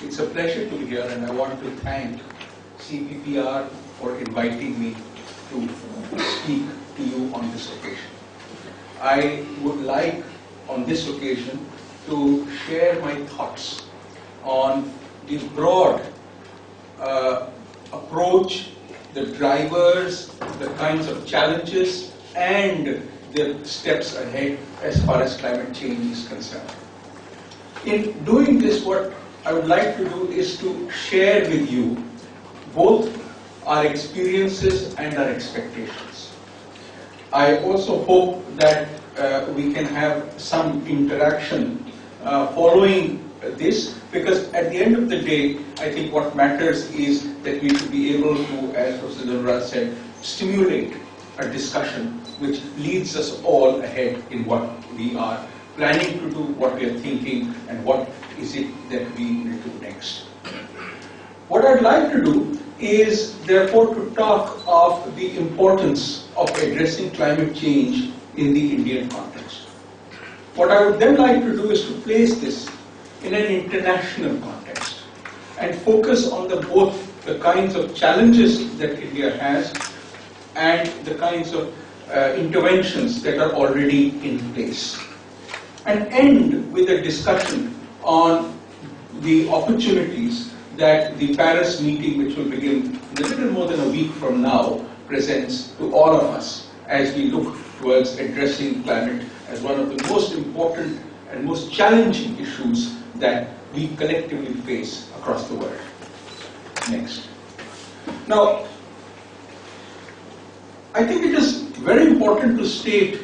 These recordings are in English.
It's a pleasure to be here, and I want to thank CPPR for inviting me to speak to you on this occasion. I would like, on this occasion, to share my thoughts on the broad approach, the drivers, the kinds of challenges, and the steps ahead as far as climate change is concerned. In doing this, what I would like to do is to share with you both our experiences and our expectations. I also hope that we can have some interaction following this, because at the end of the day, I think what matters is that we should be able to, as Professor Devra said, stimulate a discussion which leads us all ahead in what we are planning to do, what we are thinking, and what is it that we will do next. What I'd like to do is, therefore, to talk of the importance of addressing climate change in the Indian context. What I would then like to do is to place this in an international context and focus on both the kinds of challenges that India has and the kinds of interventions that are already in place, and end with a discussion on the opportunities that the Paris meeting, which will begin in a little more than a week from now, presents to all of us as we look towards addressing climate as one of the most important and most challenging issues that we collectively face across the world. Next. Now, I think it is very important to state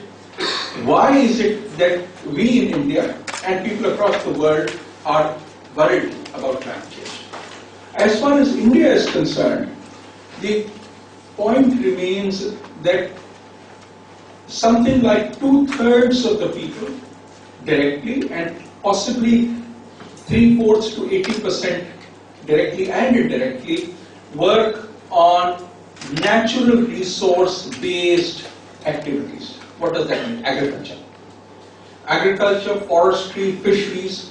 why is it that we in India and people across the world are worried about climate change. As far as India is concerned, the point remains that something like 2/3 of the people directly and possibly 3/4 to 80% directly and indirectly work on natural resource based activities. What does that mean? Agriculture. Agriculture, forestry, fisheries.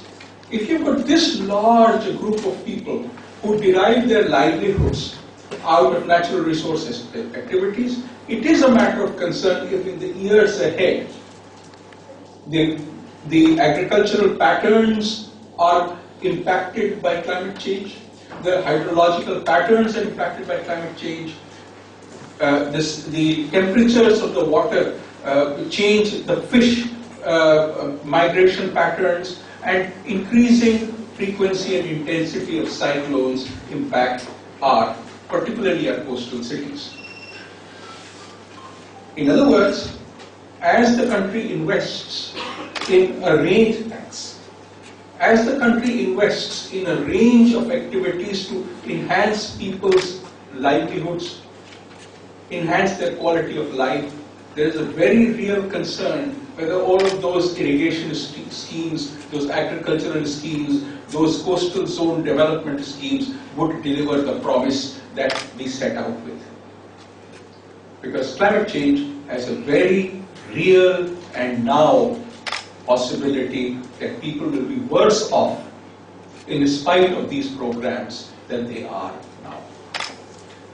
If you've got this large a group of people who derive their livelihoods out of natural resources activities, it is a matter of concern if in the years ahead the agricultural patterns are impacted by climate change, the hydrological patterns are impacted by climate change, the temperatures of the water change, the fish migration patterns, and increasing frequency and intensity of cyclones impact particularly our coastal cities. In other words, as the country invests in a range of activities to enhance people's livelihoods, enhance their quality of life, there is a very real concern whether all of those irrigation schemes, those agricultural schemes, those coastal zone development schemes would deliver the promise that we set out with. Because climate change has a very real and now possibility that people will be worse off in spite of these programs than they are now.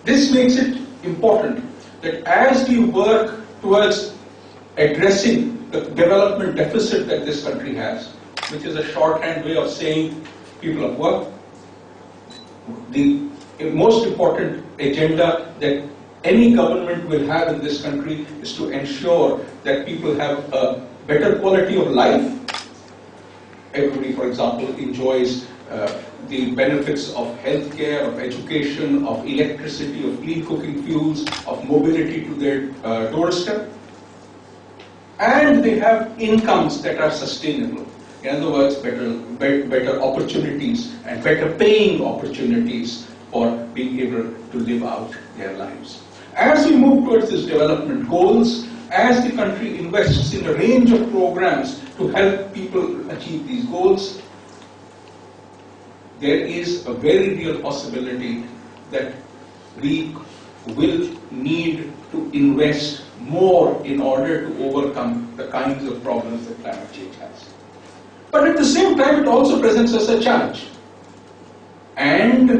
This makes it important that as we work towards addressing the development deficit that this country has, which is a shorthand way of saying people of work, the most important agenda that any government will have in this country is to ensure that people have a better quality of life. Everybody, for example, enjoys the benefits of healthcare, of education, of electricity, of clean cooking fuels, of mobility to their doorstep. And they have incomes that are sustainable. In other words, better opportunities and better paying opportunities for being able to live out their lives. As we move towards these development goals, as the country invests in a range of programs to help people achieve these goals, there is a very real possibility that we will need to invest more in order to overcome the kinds of problems that climate change has. But at the same time, it also presents us a challenge. and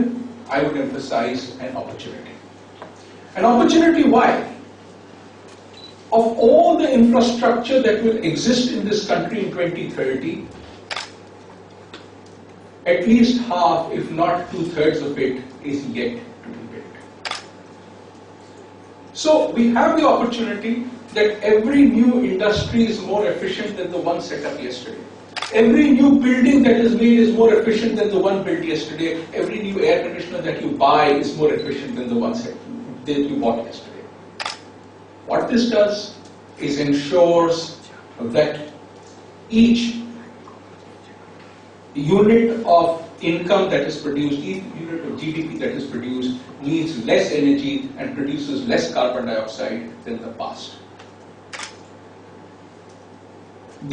I would emphasize an opportunity. An opportunity why? Of all the infrastructure that will exist in this country in 2030, at least half, if not 2/3 of it, is yet to be built. So we have the opportunity that every new industry is more efficient than the one set up yesterday. Every new building that is made is more efficient than the one built yesterday. Every new air conditioner that you buy is more efficient than the one that you bought yesterday. What this does is ensures that each unit of income that is produced, each unit of GDP that is produced needs less energy and produces less carbon dioxide than the past.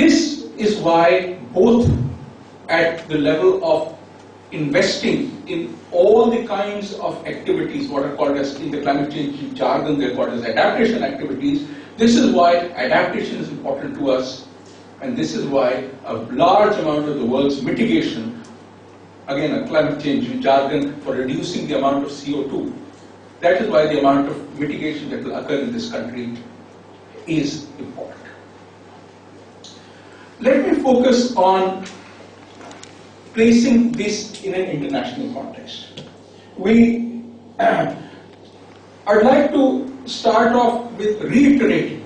This is why both at the level of investing in all the kinds of activities, what are called as, in the climate change jargon, they're called as adaptation activities. This is why adaptation is important to us, and this is why a large amount of the world's mitigation, again a climate change jargon for reducing the amount of CO2, that is why the amount of mitigation that will occur in this country is important. Let me focus on placing this in an international context. I'd like to start off with reiterating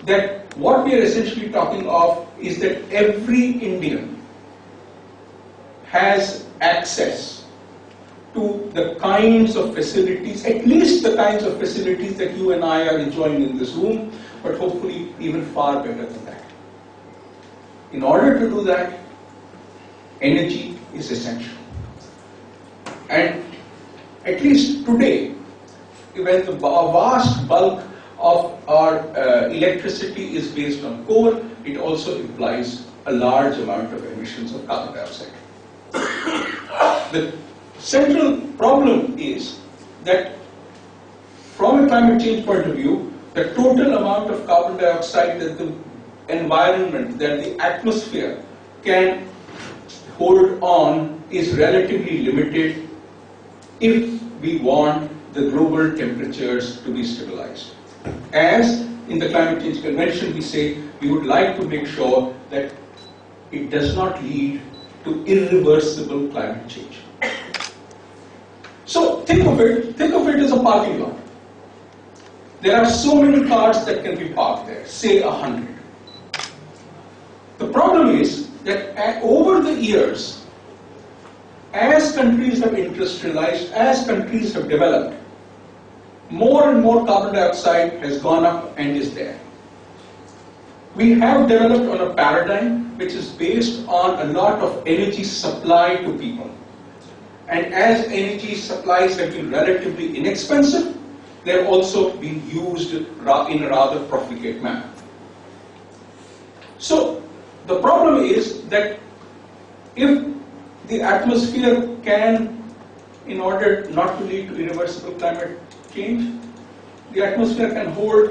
that what we are essentially talking of is that every Indian has access to the kinds of facilities, at least the kinds of facilities that you and I are enjoying in this room, but hopefully even far better than that. In order to do that, energy is essential. And at least today, when the vast bulk of our electricity is based on coal, it also implies a large amount of emissions of carbon dioxide. The central problem is that from a climate change point of view, the total amount of carbon dioxide that the environment, that the atmosphere can hold on is relatively limited if we want the global temperatures to be stabilized. As in the Climate Change Convention we say, we would like to make sure that it does not lead to irreversible climate change. So think of it as a parking lot. There are so many cars that can be parked there, say 100. The problem is that over the years, as countries have industrialized, as countries have developed, more and more carbon dioxide has gone up and is there. We have developed on a paradigm which is based on a lot of energy supply to people. And as energy supplies have been relatively inexpensive, they have also been used in a rather profligate manner. So the problem is that if the atmosphere can, in order not to lead to irreversible climate change, the atmosphere can hold,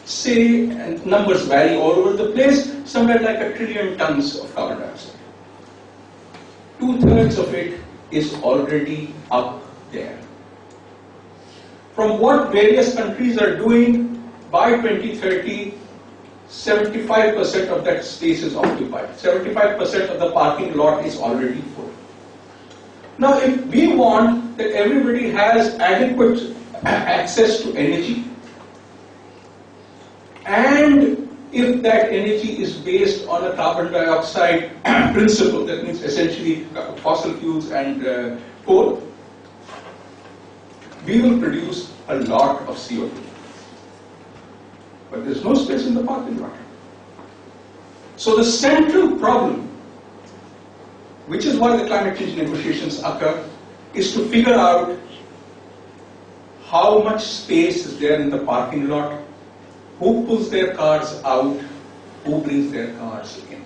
say, and numbers vary all over the place, somewhere like 1 trillion tons of carbon dioxide. 2/3 of it is already up there. From what various countries are doing, by 2030, 75% of that space is occupied. 75% of the parking lot is already full. Now, if we want that everybody has adequate access to energy, and if that energy is based on a carbon dioxide principle, that means essentially fossil fuels and coal, we will produce a lot of CO2. But there's no space in the parking lot. So the central problem, which is why the climate change negotiations occur, is to figure out how much space is there in the parking lot, who pulls their cars out, who brings their cars in.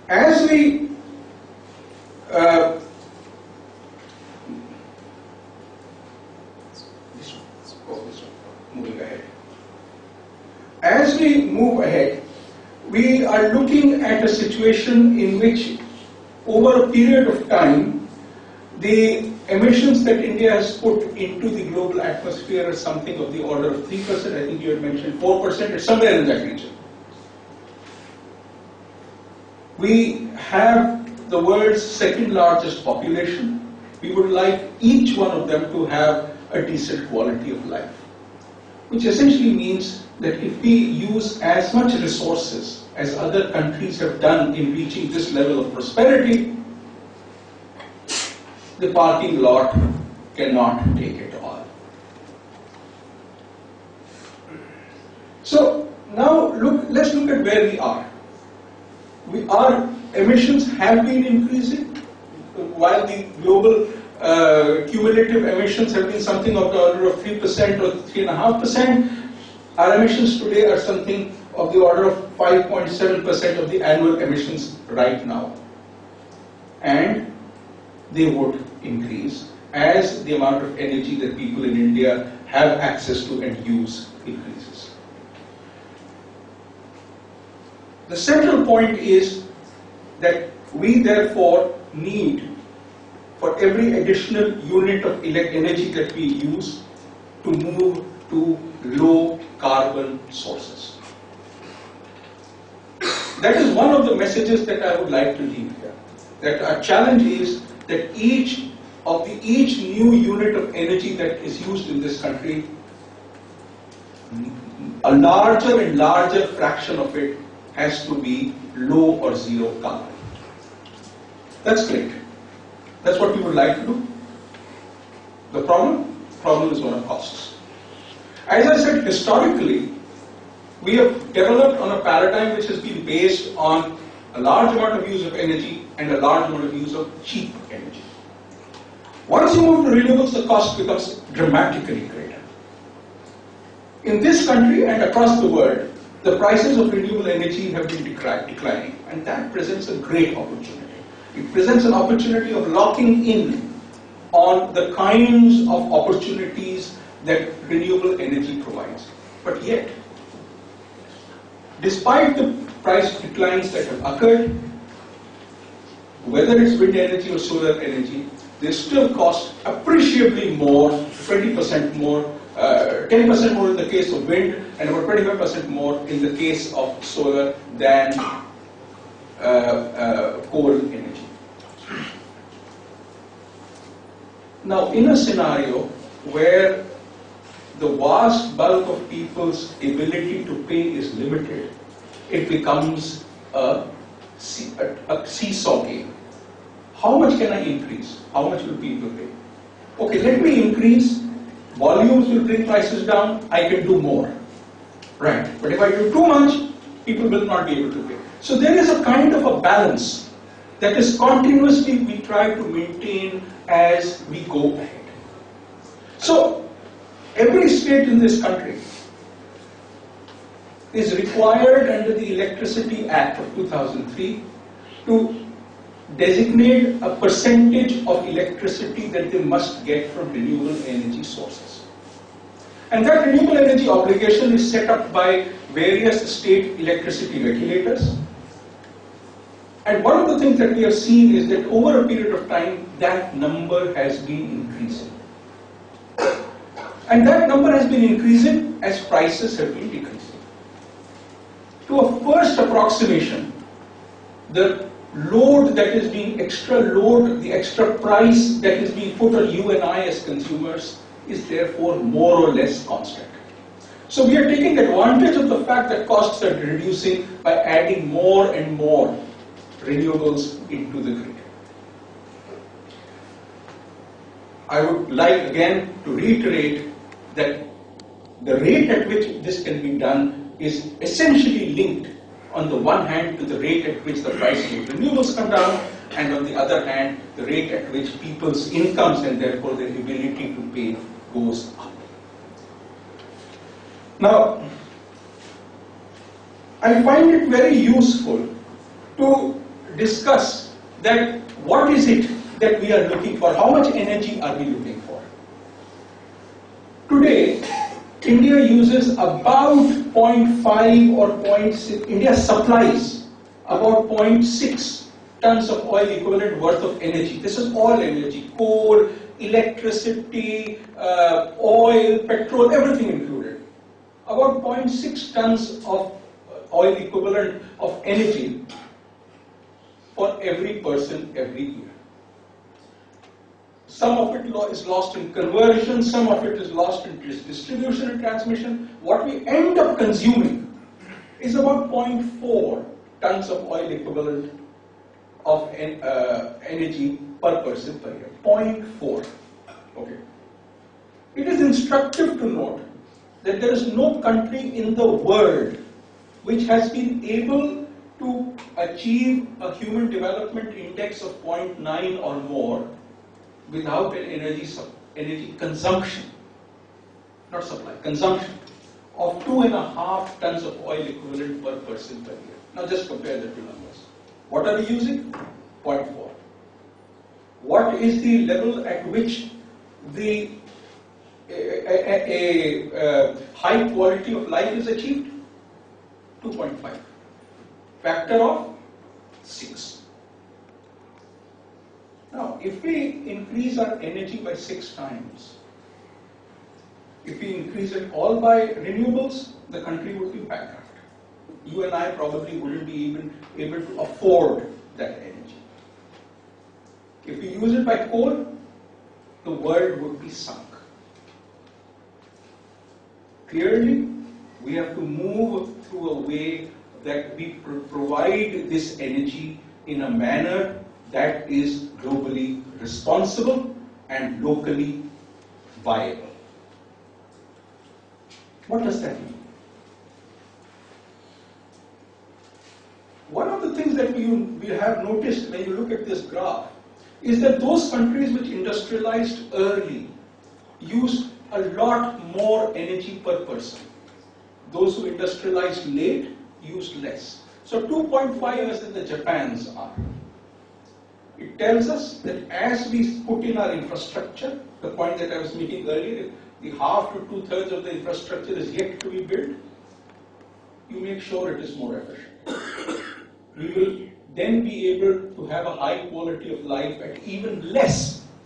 As we moving ahead. As we move ahead, we are looking at a situation in which over a period of time, the emissions that India has put into the global atmosphere is something of the order of 3%. I think you had mentioned 4%, it's somewhere in that region. We have the world's second largest population. We would like each one of them to have a decent quality of life, which essentially means that if we use as much resources as other countries have done in reaching this level of prosperity, the parking lot cannot take it all. So now let's look at where we are. Our emissions have been increasing, while the global cumulative emissions have been something of the order of 3% or 3.5%. Our emissions today are something of the order of 5.7% of the annual emissions right now. And they would increase as the amount of energy that people in India have access to and use increases. The central point is that we therefore need, for every additional unit of energy that we use, to move to low carbon sources. That is one of the messages that I would like to leave here. That our challenge is that each new unit of energy that is used in this country, a larger and larger fraction of it has to be low or zero carbon. That's great. That's what we would like to do. The problem is one of costs. As I said, historically, we have developed on a paradigm which has been based on a large amount of use of energy and a large amount of use of cheap energy. Once you move to renewables, the cost becomes dramatically greater. In this country and across the world, the prices of renewable energy have been declining, and that presents a great opportunity. It presents an opportunity of locking in on the kinds of opportunities that renewable energy provides. But yet, despite the price declines that have occurred, whether it's wind energy or solar energy, they still cost appreciably more, 20% more, 10% more in the case of wind, and about 25% more in the case of solar than coal energy. Now, in a scenario where the vast bulk of people's ability to pay is limited, it becomes a seesaw game. How much can I increase? How much will people pay? Okay, let me increase. Volumes will bring prices down. I can do more. Right. But if I do too much, people will not be able to pay. So there is a kind of a balance that is continuously we try to maintain as we go ahead. So every state in this country is required under the Electricity Act of 2003 to designate a percentage of electricity that they must get from renewable energy sources. And that renewable energy obligation is set up by various state electricity regulators. And one of the things that we have seen is that over a period of time, that number has been increasing. And that number has been increasing as prices have been decreasing. To a first approximation, the load that is being extra load, the extra price that is being put on you and I as consumers is therefore more or less constant. So we are taking advantage of the fact that costs are reducing by adding more and more renewables into the grid. I would like again to reiterate that the rate at which this can be done is essentially linked on the one hand to the rate at which the prices of renewables come down, and on the other hand the rate at which people's incomes and therefore their ability to pay goes up. Now, I find it very useful to discuss that what is it that we are looking for, how much energy are we looking for. Today, India uses about 0.5 or 0.6, India supplies about 0.6 tons of oil equivalent worth of energy. This is all energy, coal, electricity, oil, petrol, everything included. About 0.6 tons of oil equivalent of energy for every person every year. Some of it is lost in conversion, some of it is lost in distribution and transmission. What we end up consuming is about 0.4 tons of oil equivalent of energy per person per year. 0.4. Okay. It is instructive to note that there is no country in the world which has been able to achieve a human development index of 0.9 or more without an energy consumption, not supply, consumption of 2.5 tons of oil equivalent per person per year. Now just compare the two numbers. What are we using? 0.4. What is the level at which the high quality of life is achieved? 2.5. Factor of 6. Now, if we increase our energy by 6 times, if we increase it all by renewables, the country would be bankrupt. You and I probably wouldn't be even able to afford that energy. If we use it by coal, the world would be sunk. Clearly, we have to move through a way that we provide this energy in a manner that is globally responsible and locally viable. What does that mean? One of the things that we have noticed when you look at this graph is that those countries which industrialized early used a lot more energy per person. Those who industrialized late used less. So 2.5 as in the Japans are. It tells us that as we put in our infrastructure, the point that I was making earlier, the half to 2/3 of the infrastructure is yet to be built, you make sure it is more efficient. We will then be able to have a high quality of life at even less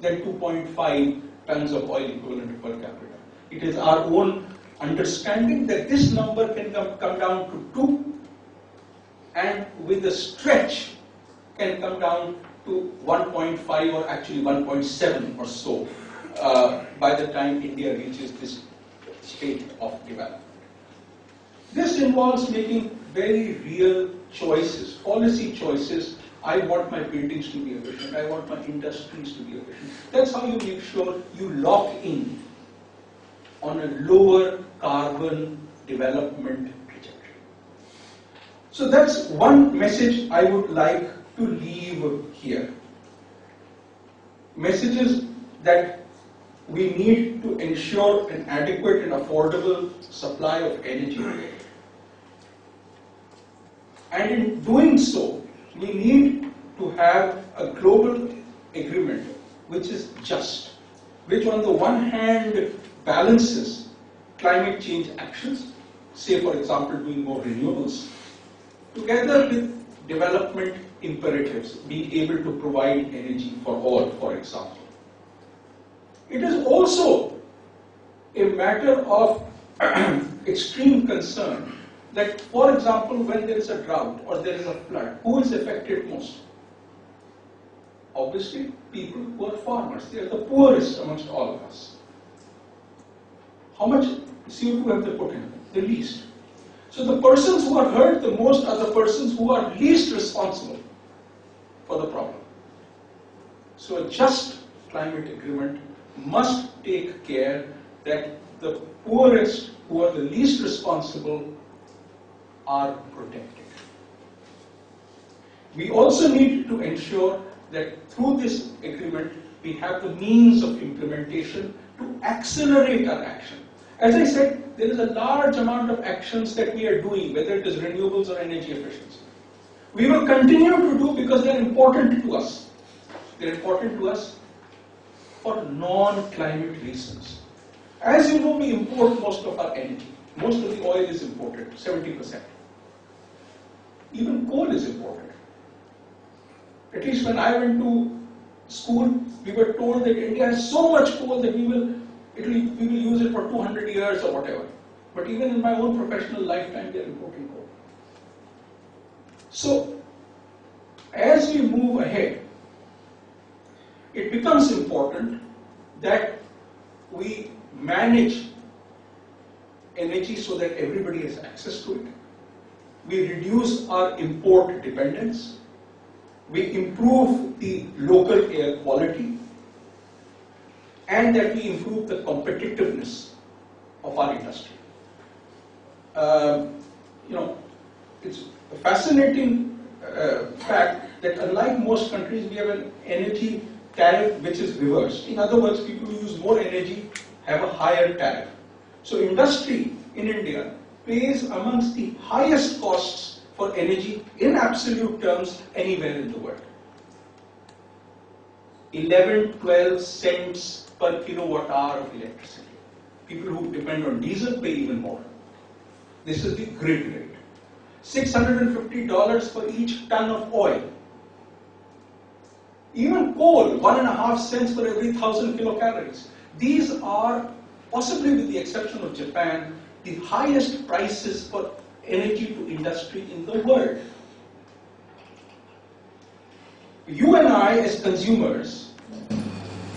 than 2.5 tons of oil equivalent per capita. It is our own understanding that this number can come down to 2 and with a stretch can come down to 1.5 or actually 1.7 or so by the time India reaches this state of development. This involves making very real choices, policy choices. I want my buildings to be efficient, I want my industries to be efficient. That's how you make sure you lock in on a lower carbon development trajectory. So that's one message I would like to leave here. Messages that we need to ensure an adequate and affordable supply of energy. And in doing so, we need to have a global agreement which is just, which on the one hand balances climate change actions, say for example doing more renewables, together with development imperatives, being able to provide energy for all, for example. It is also a matter of extreme concern that, for example, when there is a drought or there is a flood, who is affected most? Obviously, people who are farmers. They are the poorest amongst all of us. How much CO2 have they put in? The least. So the persons who are hurt the most are the persons who are least responsible for the problem. So a just climate agreement must take care that the poorest, who are the least responsible, are protected. We also need to ensure that through this agreement we have the means of implementation to accelerate our action. As I said, there is a large amount of actions that we are doing, whether it is renewables or energy efficiency. We will continue to do because they are important to us. They are important to us for non-climate reasons. As you know, we import most of our energy. Most of the oil is imported, 70%. Even coal is imported. At least when I went to school, we were told that India has so much coal that we will use it for 200 years or whatever. But even in my own professional lifetime, they are importing coal. So, as we move ahead, it becomes important that we manage energy so that everybody has access to it. We reduce our import dependence. We improve the local air quality, and that we improve the competitiveness of our industry. It's a fascinating fact that unlike most countries, we have an energy tariff which is reversed. In other words, people who use more energy have a higher tariff. So industry in India pays amongst the highest costs for energy in absolute terms anywhere in the world. 11-12 cents per kilowatt hour of electricity. People who depend on diesel pay even more. This is the grid rate. $650 for each ton of oil. Even coal, 1.5 cents for every 1,000 kilocalories. These are, possibly with the exception of Japan, the highest prices for energy to industry in the world. You and I as consumers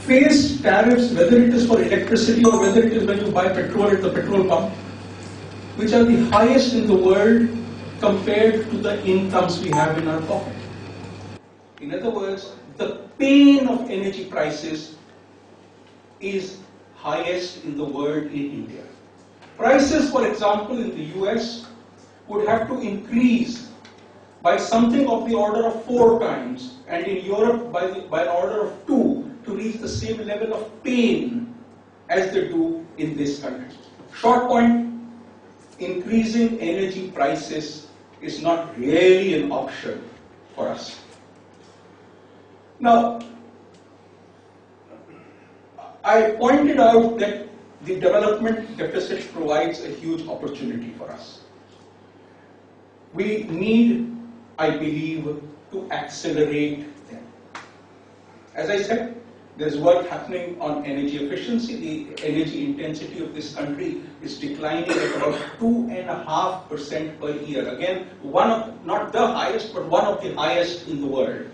face tariffs, whether it is for electricity or whether it is when you buy petrol at the petrol pump, which are the highest in the world compared to the incomes we have in our pocket. In other words, the pain of energy prices is highest in the world in India. Prices, for example, in the US would have to increase by something of the order of 4 times, and in Europe by an order of 2 to reach the same level of pain as they do in this country. Short point, increasing energy prices is not really an option for us. Now, I pointed out that the development deficit provides a huge opportunity for us. We need, I believe, to accelerate them. As I said, there's work happening on energy efficiency. The energy intensity of this country is declining at about 2.5% per year. Again, not the highest, but one of the highest in the world.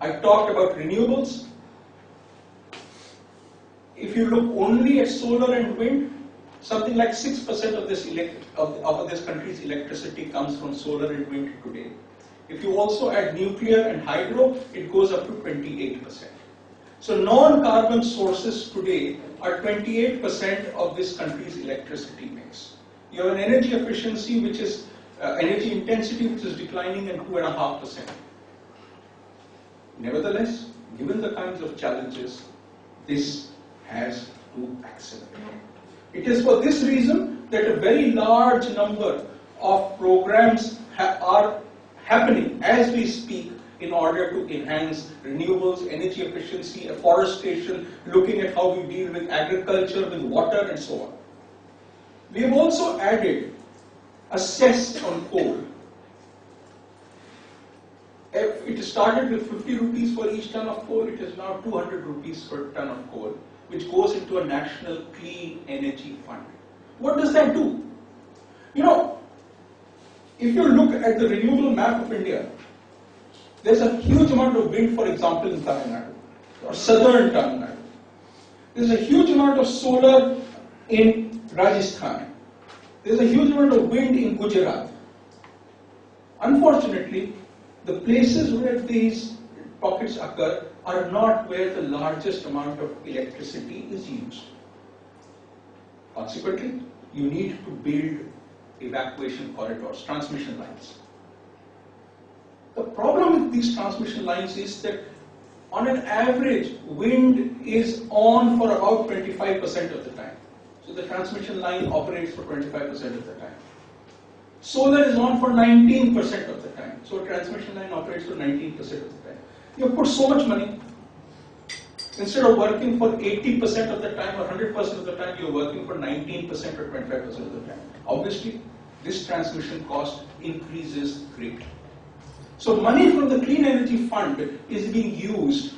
I talked about renewables. If you look only at solar and wind, something like 6% of this country's electricity comes from solar and wind today. If you also add nuclear and hydro, it goes up to 28%. So non-carbon sources today are 28% of this country's electricity mix. You have an energy efficiency which is energy intensity which is declining at 2.5%. Nevertheless, given the kinds of challenges, this has to accelerate. It is for this reason that a very large number of programs are happening as we speak in order to enhance renewables, energy efficiency, afforestation, looking at how we deal with agriculture, with water and so on. We have also added a cess on coal. It started with 50 rupees for each ton of coal, it is now 200 rupees per ton of coal, which goes into a national clean energy fund. What does that do? You know, if you look at the renewable map of India, there's a huge amount of wind, for example, in Tamil Nadu, or southern Tamil Nadu. There's a huge amount of solar in Rajasthan. There's a huge amount of wind in Gujarat. Unfortunately, the places where these pockets occur are not where the largest amount of electricity is used. Consequently, you need to build evacuation corridors, transmission lines. The problem with these transmission lines is that on an average, wind is on for about 25% of the time. So the transmission line operates for 25% of the time. Solar is on for 19% of the time. So a transmission line operates for 19% of the time. You have put so much money. Instead of working for 80% of the time or 100% of the time, you're working for 19% or 25% of the time. Obviously, this transmission cost increases greatly. So money from the Clean Energy Fund is being used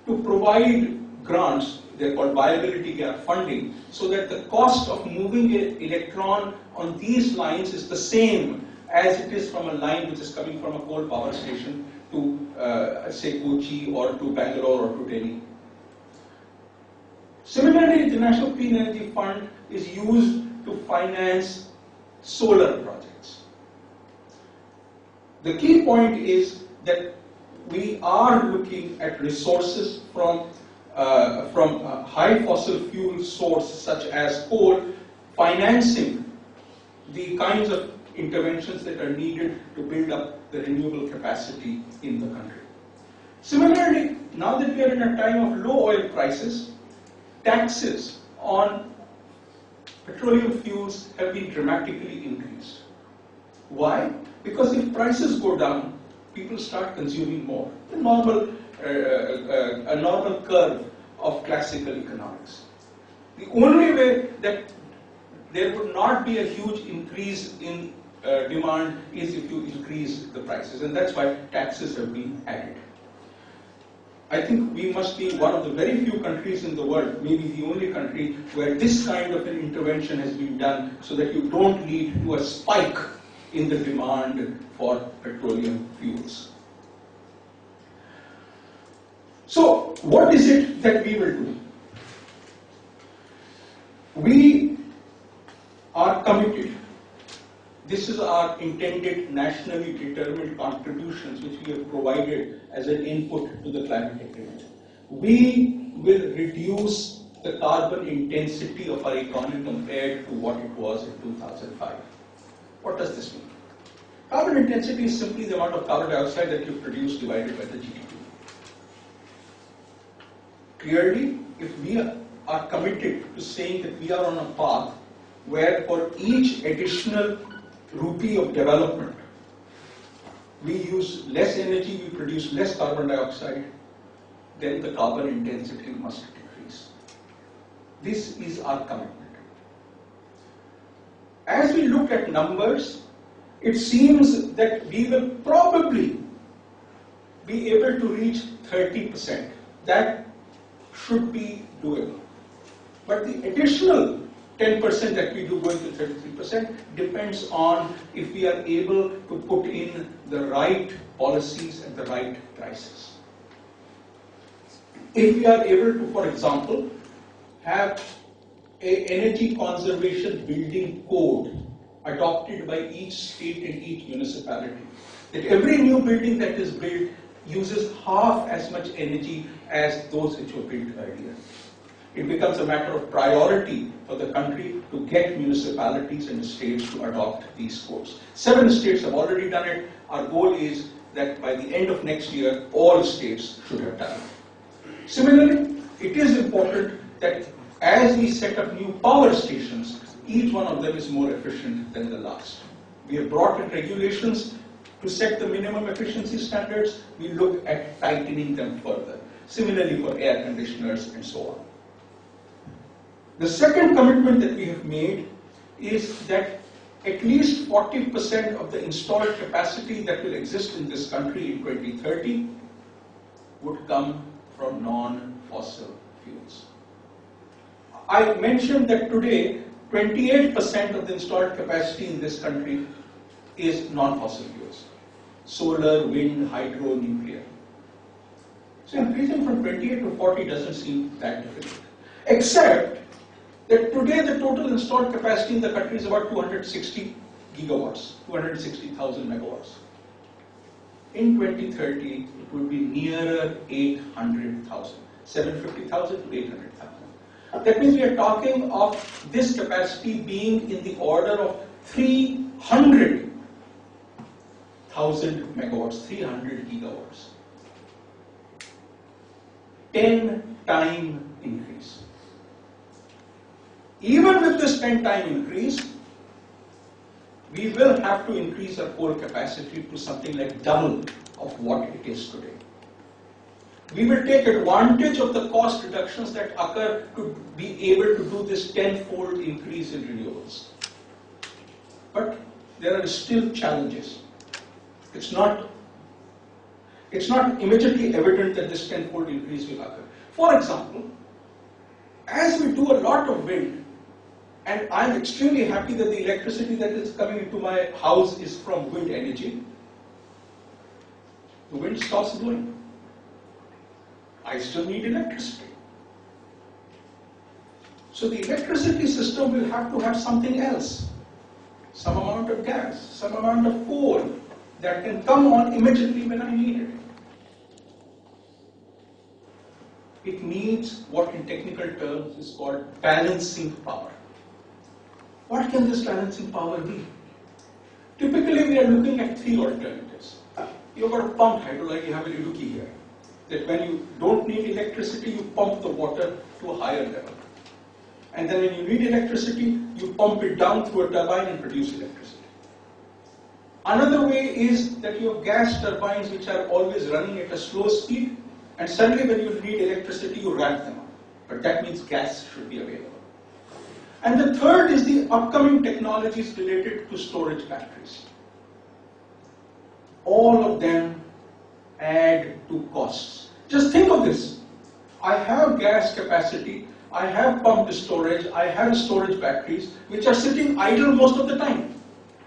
to provide grants, they're called viability gap funding, so that the cost of moving an electron on these lines is the same as it is from a line which is coming from a coal power station to say Kochi or to Bangalore or to Delhi. Similarly, the National Clean Energy Fund is used to finance solar projects. The key point is that we are looking at resources from high fossil fuel source such as coal, financing the kinds of interventions that are needed to build up the renewable capacity in the country. Similarly, now that we are in a time of low oil prices, taxes on petroleum fuels have been dramatically increased. Why? Because if prices go down, people start consuming more. A normal curve of classical economics. The only way that there would not be a huge increase in demand is if you increase the prices, and that's why taxes have been added. I think we must be one of the very few countries in the world, maybe the only country, where this kind of an intervention has been done so that you don't lead to a spike in the demand for petroleum fuels. So, what is it that we will do? We are committed. This is our intended nationally determined contributions which we have provided as an input to the climate agreement. We will reduce the carbon intensity of our economy compared to what it was in 2005. What does this mean? Carbon intensity is simply the amount of carbon dioxide that you produce divided by the GDP. Clearly, if we are committed to saying that we are on a path where for each additional rupee of development, we use less energy, we produce less carbon dioxide, then the carbon intensity must decrease. This is our commitment. As we look at numbers, it seems that we will probably be able to reach 30%. That should be doable. But the additional 10% that we do going to 33% depends on if we are able to put in the right policies at the right prices. If we are able to, for example, have an energy conservation building code adopted by each state and each municipality, that every new building that is built uses half as much energy as those which were built earlier. It becomes a matter of priority for the country to get municipalities and states to adopt these codes. 7 states have already done it. Our goal is that by the end of next year, all states should have done it. Similarly, it is important that as we set up new power stations, each one of them is more efficient than the last. We have brought in regulations to set the minimum efficiency standards. We look at tightening them further. Similarly for air conditioners and so on. The second commitment that we have made is that at least 40% of the installed capacity that will exist in this country in 2030 would come from non-fossil fuels. I mentioned that today 28% of the installed capacity in this country is non-fossil fuels. Solar, wind, hydro, nuclear. So increasing from 28 to 40 doesn't seem that difficult. Except that today the total installed capacity in the country is about 260 gigawatts, 260,000 megawatts. In 2030, it will be nearer 800,000, 750,000 to 800,000. That means we are talking of this capacity being in the order of 300,000 megawatts, 300 gigawatts. 10-time increase. Even with this 10-time increase, we will have to increase our coal capacity to something like double of what it is today. We will take advantage of the cost reductions that occur to be able to do this 10-fold increase in renewables. But there are still challenges. It's not immediately evident that this tenfold increase will occur. For example, as we do a lot of wind, and I'm extremely happy that the electricity that is coming into my house is from wind energy, the wind stops blowing. I still need electricity. So the electricity system will have to have something else, some amount of gas, some amount of coal that can come on immediately when I need it. It needs what in technical terms is called balancing power. What can this balancing power be? Typically we are looking at three alternatives. You've got a pumped hydro, like you have a Iduki here, that when you don't need electricity, you pump the water to a higher level. And then when you need electricity, you pump it down through a turbine and produce electricity. Another way is that you have gas turbines which are always running at a slow speed, and suddenly when you need electricity, you ramp them up. But that means gas should be available. And the third is the upcoming technologies related to storage batteries. All of them add to costs. Just think of this. I have gas capacity, I have pumped storage, I have storage batteries which are sitting idle most of the time.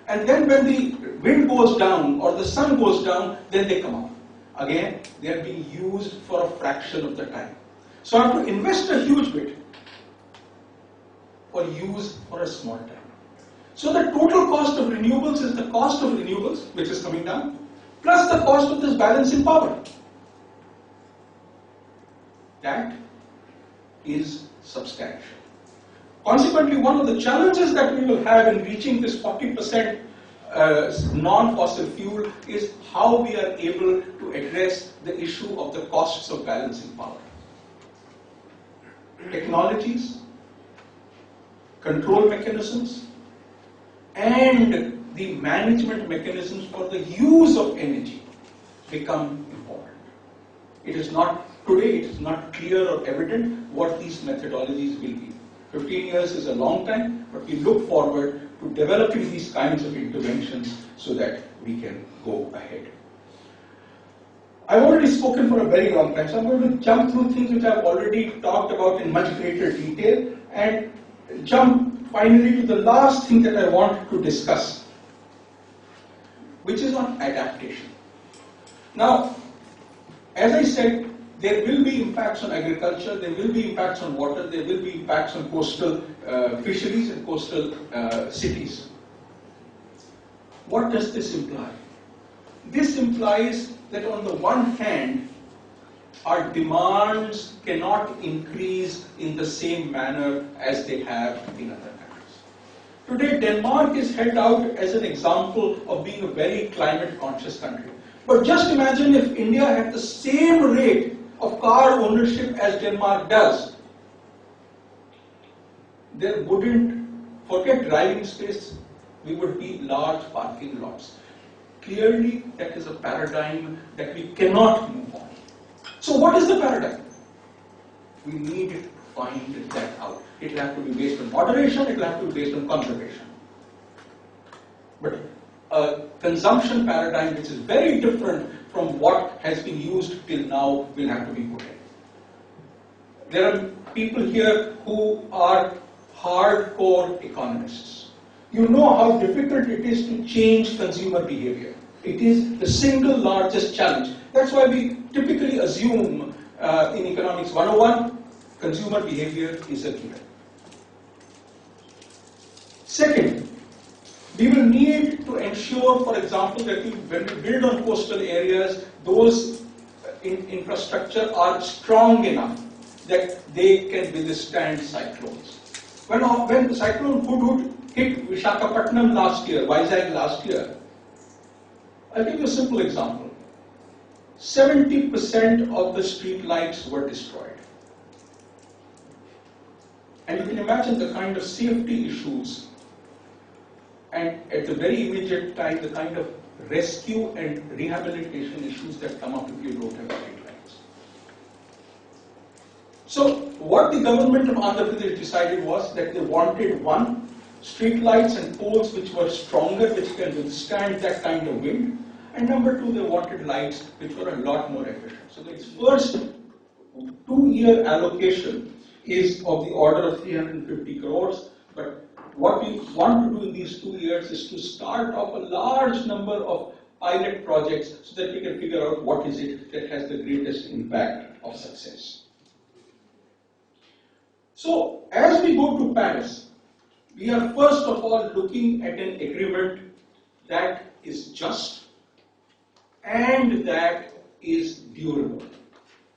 And then when the wind goes down or the sun goes down, then they come up. Again, they are being used for a fraction of the time. So I have to invest a huge bit for use for a small time. So the total cost of renewables is the cost of renewables, which is coming down, plus the cost of this balancing power. That is substantial. Consequently, one of the challenges that we will have in reaching this 40% non-fossil fuel is how we are able to address the issue of the costs of balancing power. Technologies, control mechanisms, and the management mechanisms for the use of energy become important. It is not today, it is not clear or evident what these methodologies will be. 15 years is a long time, but we look forward to developing these kinds of interventions so that we can go ahead. I've already spoken for a very long time, so I'm going to jump through things which I've already talked about in much greater detail and jump finally to the last thing that I want to discuss, which is on adaptation. Now, as I said, there will be impacts on agriculture, there will be impacts on water, there will be impacts on coastal fisheries and coastal cities. What does this imply? This implies that on the one hand, our demands cannot increase in the same manner as they have in other countries. Today, Denmark is held out as an example of being a very climate conscious country. But just imagine if India had the same rate of car ownership as Denmark does. There wouldn't, forget driving space, we would be large parking lots. Clearly, that is a paradigm that we cannot move on. So what is the paradigm? We need to find that out. It will have to be based on moderation, it will have to be based on conservation. But a consumption paradigm which is very different from what has been used till now will have to be put in. There are people here who are hardcore economists. You know how difficult it is to change consumer behavior. It is the single largest challenge. That's why we typically assume in Economics 101, consumer behavior is a given. Second, we will need to ensure, for example, that when we build on coastal areas, those infrastructure are strong enough that they can withstand cyclones. When cyclone Hudhud hit Visakhapatnam last year, Vizag last year, I'll give you a simple example. 70% of the street lights were destroyed. And you can imagine the kind of safety issues and at the very immediate time the kind of rescue and rehabilitation issues that come up if you don't have street lights. So what the government of Andhra Pradesh decided was that they wanted one, street lights and poles which were stronger, which can withstand that kind of wind, And number two, they wanted lights which were a lot more efficient. So the first 2-year allocation is of the order of 350 crores, but what we want to do in these 2 years is to start off a large number of pilot projects so that we can figure out what is it that has the greatest impact of success. So as we go to Paris, we are first of all looking at an agreement that is just and that is durable.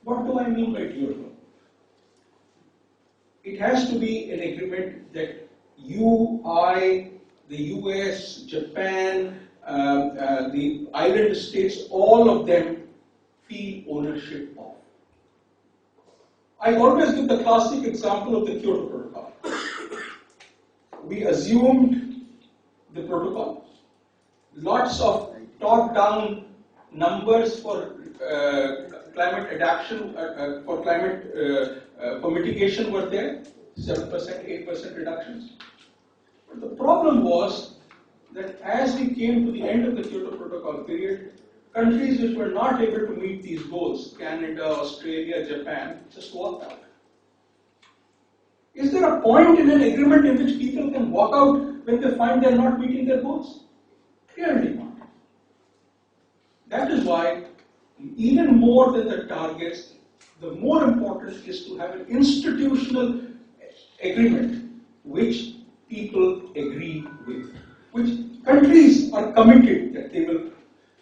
What do I mean by durable? It has to be an agreement that you, I, the US, Japan, the island states, all of them feel ownership of. I always give the classic example of the Kyoto Protocol. We assumed the protocol, lots of top-down numbers for climate adaptation, for mitigation were there, 7%, 8% reductions. But the problem was that as we came to the end of the Kyoto Protocol period, countries which were not able to meet these goals, Canada, Australia, Japan, just walked out. Is there a point in an agreement in which people can walk out when they find they're not meeting their goals? Clearly not. That is why, even more than the targets, the more important is to have an institutional agreement which people agree with, which countries are committed that they will.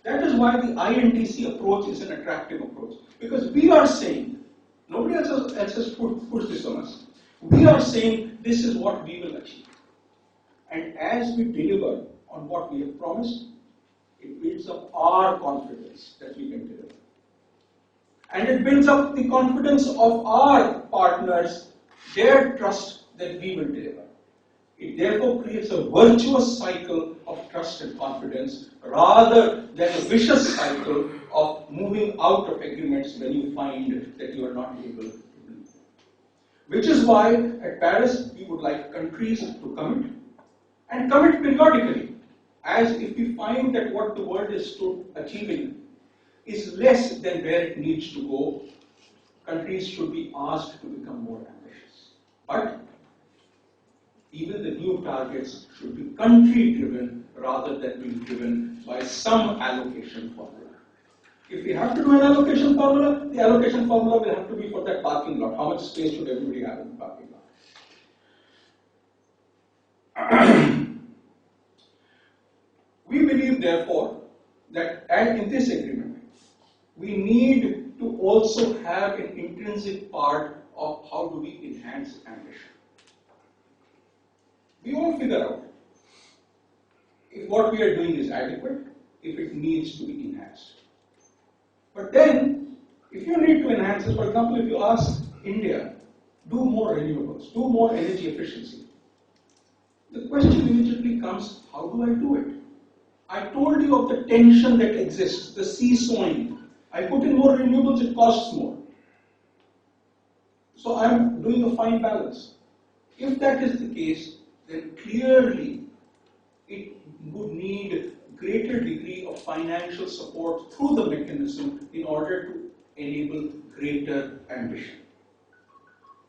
That is why the INTC approach is an attractive approach, because we are saying, nobody else has put this on us. We are saying this is what we will achieve. And as we deliver on what we have promised, it builds up our confidence that we can deliver. And it builds up the confidence of our partners, their trust that we will deliver. It therefore creates a virtuous cycle of trust and confidence rather than a vicious cycle of moving out of agreements when you find that you are not able to do them. Which is why at Paris we would like countries to commit and commit periodically, as if we find that what the world is achieving is less than where it needs to go, countries should be asked to become more ambitious. But even the new targets should be country-driven rather than being driven by some allocation formula. If we have to do an allocation formula, the allocation formula will have to be for that parking lot. How much space should everybody have in the parking lot? We believe, therefore, that in this agreement, we need to also have an intrinsic part of how do we enhance ambition. We want to figure out if what we are doing is adequate, if it needs to be enhanced. But then, if you need to enhance it, for example, if you ask India, do more renewables, do more energy efficiency, the question immediately comes, how do I do it? I told you of the tension that exists, the seesawing. I put in more renewables, it costs more. So I'm doing a fine balance. If that is the case, then clearly it would need greater degree of financial support through the mechanism in order to enable greater ambition.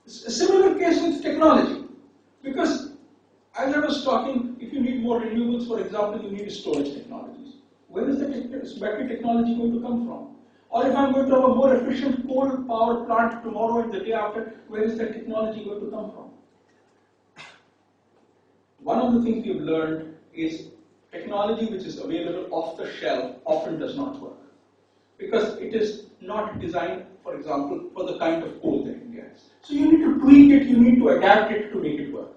It's a similar case with technology, because as I was talking, if you need more renewables, for example, you need storage technologies. Where is the battery technology going to come from? Or if I'm going to have a more efficient coal power plant tomorrow and the day after, where is that technology going to come from? One of the things we've learned is technology which is available off the shelf often does not work, because it is not designed, for example, for the kind of coal that India has. So you need to tweak it, you need to adapt it to make it work.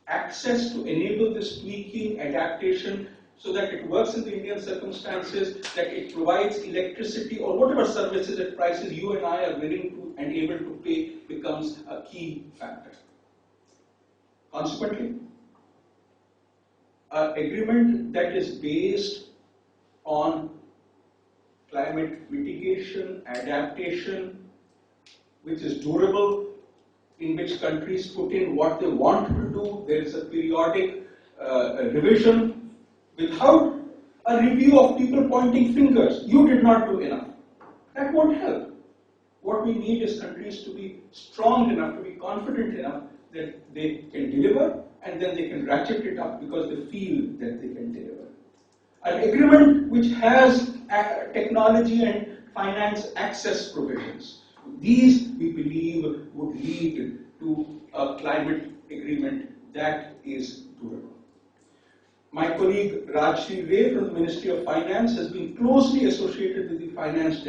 Access to enable this tweaking, adaptation, so that it works in the Indian circumstances, that it provides electricity or whatever services at prices you and I are willing to and able to pay, becomes a key factor. Consequently, an agreement that is based on climate mitigation, adaptation, which is durable, in which countries put in what they want to do, there is a periodic revision without a review of people pointing fingers. You did not do enough. That won't help. What we need is countries to be strong enough, to be confident enough that they can deliver, and then they can ratchet it up because they feel that they can deliver. An agreement which has technology and finance access provisions. These, we believe, would lead to a climate agreement that is durable. My colleague Rajshri Ray from the Ministry of Finance has been closely associated with the finance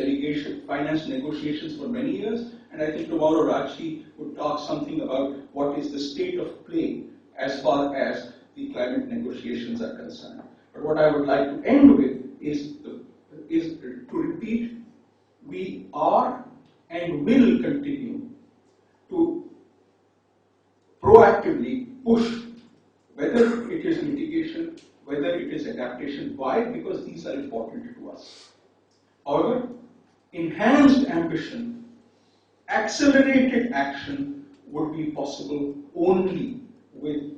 negotiations for many years, and I think tomorrow Rajshri would talk something about what is the state of play as far as the climate negotiations are concerned. But what I would like to end with is to repeat, we are and will continue to proactively push, whether it is mitigation, whether it is adaptation. Why? Because these are important to us. However, enhanced ambition, accelerated action would be possible only with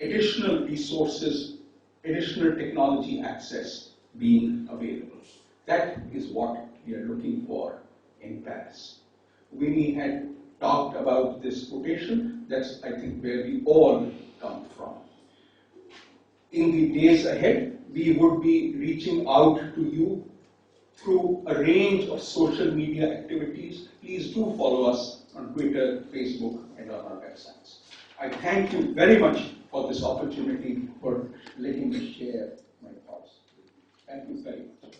additional resources, additional technology access being available. That is what we are looking for in Paris. We had talked about this quotation. That's, I think, where we all come from. In the days ahead, we would be reaching out to you through a range of social media activities. Please do follow us on Twitter, Facebook, and on our websites. I thank you very much for this opportunity, for letting me share my thoughts. Thank you very much.